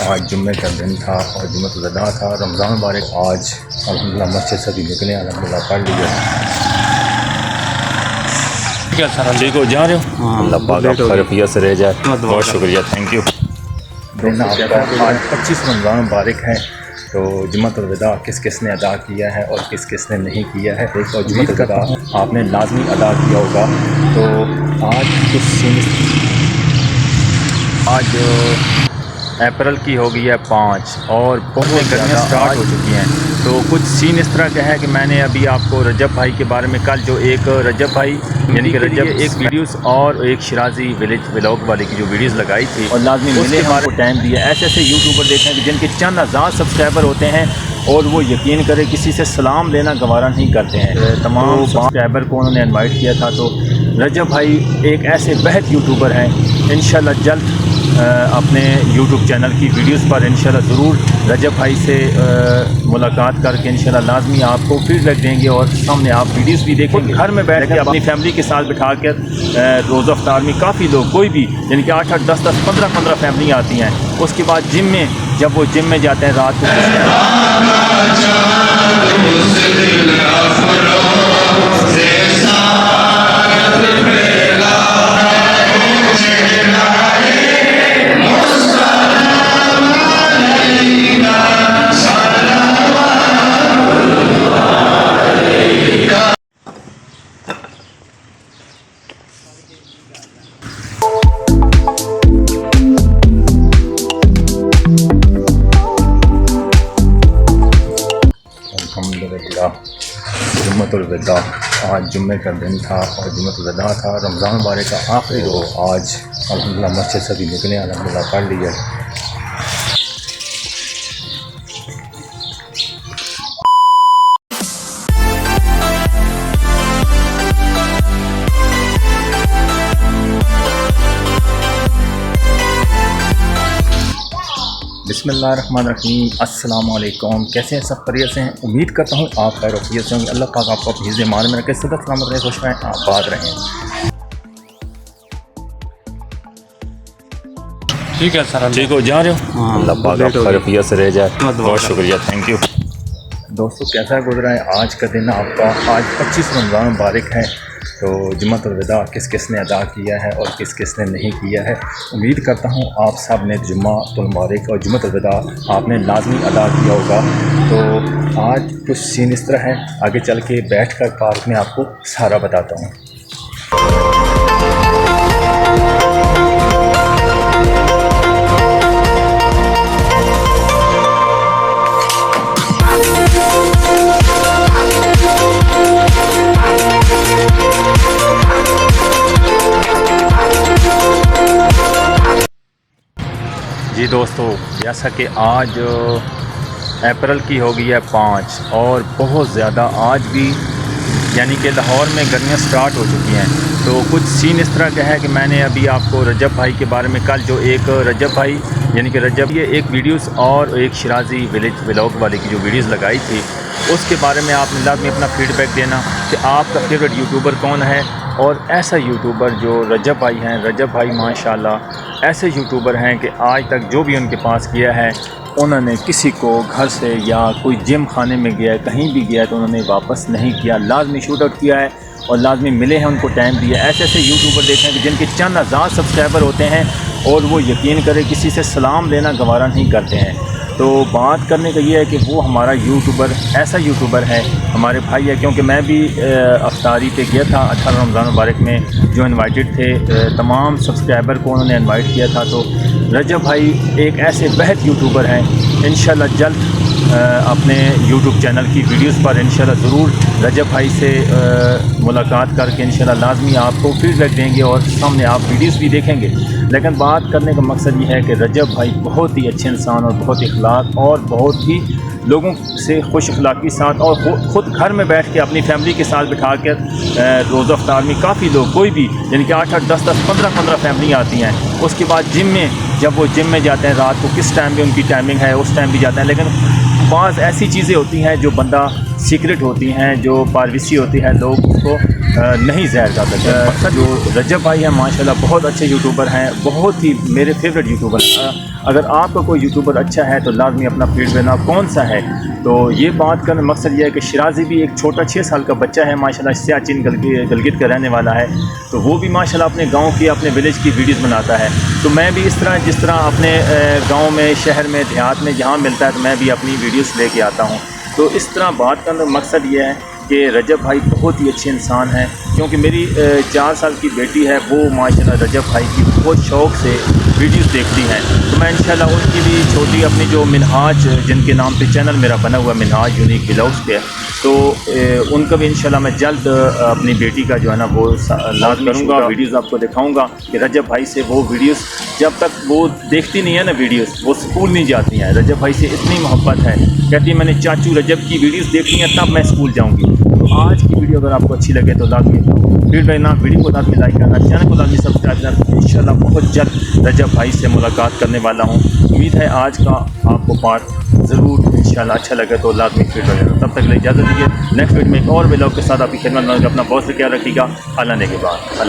आज जुम्मे का दिन था और जुम्मतुल-अज़हा था, रमज़ान मुबारक। आज अल्हम्दुलिल्लाह मस्जिद से भी निकले, अल्हम्दुलिल्लाह पढ़ लिया। क्या सर ठीक हो जा रहे हो? अल्लाह पाक आपका रफ़िया से रह जाए। बहुत शुक्रिया, थैंक यू। आज 25 रमज़ान मुबारक है। तो जुम्मतुल-अज़हा किस किस ने अदा किया है और किस किस ने नहीं किया है, एक और जुम्मतुल-अज़हा आपने लाजमी अदा किया होगा। तो आज अप्रैल की हो गई है 5 और बहुत गर्मियाँ स्टार्ट हो चुकी हैं। तो कुछ सीन इस तरह का है कि मैंने अभी आपको रजब भाई के बारे में कल जो एक रजब भाई यानी कि रजब एक वीडियोस और एक शिराजी विलेज व्लॉग वाले की जो वीडियोस लगाई थी और लाजमी मिले हमारे टाइम दिया। ऐसे ऐसे यूट्यूबर देखें कि जिनके चंद हज़ार सब्सक्राइबर होते हैं और वो यकीन करें किसी से सलाम लेना गवारा नहीं करते हैं। तमाम सब्सक्राइबर को उन्होंने इनवाइट किया था। तो रजब भाई एक ऐसे बेहद यूट्यूबर हैं, इंशाल्लाह जल्द अपने यूट्यूब चैनल की वीडियोस पर इंशाल्लाह ज़रूर रजब भाई से मुलाकात करके इंशाल्लाह लाजमी आपको फीडबैक देंगे और सामने आप वीडियोस भी देखेंगे। घर में बैठ के अपनी फैमिली के साथ बिठा कर रोज़ा अफ्तार में काफ़ी लोग, कोई भी यानी कि 8-8, 10-10, 15-15 फैमिली आती हैं। उसके बाद जिम में जब वो जिम में जाते हैं रात को जुम्मतुल-अज़हा। आज जुम्मे का दिन था और जुम्मतुल-अज़हा था, रमज़ान मुबारक का आखिरी रोज़। आज अल्हम्दुलिल्लाह मस्जिद से भी निकले, अल्हम्दुलिल्लाह पढ़ लिया। बिस्मिल्लाहिर्रहमानिर्रहीम, अस्सलाम वालेकुम। कैसे हैं सब? खैरियत से हैं? उम्मीद करता हूँ आप खैर वफ़ियत से होंगे। अल्लाह पाक आपको अपनी हिज़्ज़ ईमान में रखे, सदा सलामत रहें, खुश रहें, आबाद रहें। ठीक है सर, ठीक हो जा रहे हो? अल्लाह पाक आपका रफ़िया से रह जाए। बहुत शुक्रिया, थैंक यू। दोस्तों कैसा गुजरा है आज का दिन आपका? आज 25 रमज़ान मुबारक है। तो जुम्मतुल-अज़हा किस किस ने अदा किया है और किस किस ने नहीं किया है। उम्मीद करता हूँ आप सब ने जुम्मतुल मुबारक और जुम्मतुल-अज़हा आपने लाजमी अदा किया होगा। तो आज कुछ सीन इस तरह है, आगे चल के बैठ कर पार्क में आपको सारा बताता हूँ। जी दोस्तों, जैसा कि आज अप्रैल की हो गई है 5 और बहुत ज़्यादा आज भी यानी कि लाहौर में गर्मियाँ स्टार्ट हो चुकी हैं। तो कुछ सीन इस तरह का है कि मैंने अभी आपको रजब भाई के बारे में कल जो एक रजब भाई यानी कि रजब ये एक वीडियोस और एक शिराजी विलेज व्लॉग वाले की जो वीडियोस लगाई थी उसके बारे में आपने लाज़मी अपना फीडबैक देना कि आपका फेवरेट यूट्यूबर कौन है। और ऐसा यूट्यूबर जो रजब भाई हैं, रजब भाई माशाल्लाह ऐसे यूट्यूबर हैं कि आज तक जो भी उनके पास किया है उन्होंने किसी को घर से या कोई जिम खाने में गया है, कहीं भी गया है तो उन्होंने वापस नहीं किया, लाजमी शूट आउट किया है और लाजमी मिले हैं, उनको टाइम दिया। ऐसे ऐसे यूट्यूबर देखें कि जिनके चंद हज़ार सब्सक्राइबर होते हैं और वो यकीन करें किसी से सलाम लेना गवारा नहीं करते हैं। तो बात करने का ये है कि वो हमारा यूट्यूबर ऐसा यूट्यूबर है, हमारे भाई है, क्योंकि मैं भी अफ्तारी पे गया था 18 रमज़ान मुबारक में, जो इनवाइटेड थे तमाम सब्सक्राइबर को उन्होंने इनवाइट किया था। तो रजब भाई एक ऐसे बेहद यूट्यूबर हैं, इंशाल्लाह जल्द अपने यूट्यूब चैनल की वीडियोस पर इंशाल्लाह ज़रूर रजब भाई से मुलाकात करके इंशाल्लाह लाजमी आपको फीडबैक देंगे और सामने आप वीडियोस भी देखेंगे। लेकिन बात करने का मकसद ये है कि रजब भाई बहुत ही अच्छे इंसान और बहुत इखलाक और बहुत ही लोगों से खुश अखलाक़ी साथ और ख़ुद घर में बैठ के अपनी फैमिली के साथ बिठा कर रोज़ा अफ्तार में काफ़ी लोग, कोई भी यानी कि 8-8, 10-10, 15-15 फैमिली आती हैं। उसके बाद जिम में जब वो जिम में जाते हैं रात को किस टाइम भी उनकी टाइमिंग है उस टाइम भी जाते हैं। लेकिन बाज़ ऐसी चीज़ें होती हैं जो बंदा सीक्रेट होती हैं, जो प्राइवेसी होती है, लोग उसको नहीं ज़ाहिर कर सकते। जो रजब भाई हैं माशाल्लाह बहुत अच्छे यूट्यूबर हैं, बहुत ही मेरे फेवरेट यूट्यूबर हैं। अगर आपका कोई यूट्यूबर अच्छा है तो लाजमी अपना फीड देना, कौन सा है। तो ये बात का मकसद ये है कि शिराजी भी एक छोटा 6 साल का बच्चा है माशाल्लाह, सियाचिन गलगित का रहने वाला है। तो वो भी माशाल्लाह अपने गाँव की, अपने विलेज की वीडियोज़ बनाता है। तो मैं भी इस तरह, जिस तरह अपने गाँव में, शहर में, देहात में जहाँ मिलता है तो मैं भी अपनी वीडियोज़ लेके आता हूँ। तो इस तरह बात का मकसद ये है कि रजब भाई बहुत ही अच्छे इंसान हैं, क्योंकि मेरी 4 साल की बेटी है, वो माशाल्लाह रजब भाई की बहुत शौक़ से वीडियोस देखती हैं। तो मैं इंशाल्लाह उनकी भी छोटी अपनी जो मिनहाज, जिनके नाम पे चैनल मेरा बना हुआ मिनहाज यूनिक व्लॉग्स पे, तो उनका भी इंशाल्लाह मैं जल्द अपनी बेटी का जो है ना वो लाद करूँगा, वीडियोस आपको दिखाऊँगा कि रजब भाई से वो वीडियोस, जब तक वो देखती नहीं है ना वीडियोस, वो स्कूल नहीं जाती हैं। रजब भाई से इतनी मोहब्बत है, कहती है मैंने चाचू रजब की वीडियोस देखनी है तब मैं स्कूल जाऊँगी। तो आज की वीडियो अगर आपको अच्छी लगे तो लाजमी फीड देना, वीडियो को लाजमी लाइक करना, चैनल को लाजमी सब्सक्राइब करना। इंशाल्लाह बहुत जल्द रजब भाई से मुलाकात करने वाला हूँ। उम्मीद है आज का आपको पार्ट ज़रूर इंशाल्लाह अच्छा लगे तो लाजमी फीड देना। तब तक के लिए इजाज़त दीजिए, नेक्स्ट वीडियो में एक और व्लॉग के साथ आपकी खिदमत में। अपना बहुत ख्याल रखिएगा। अल्लाह ने के बाद।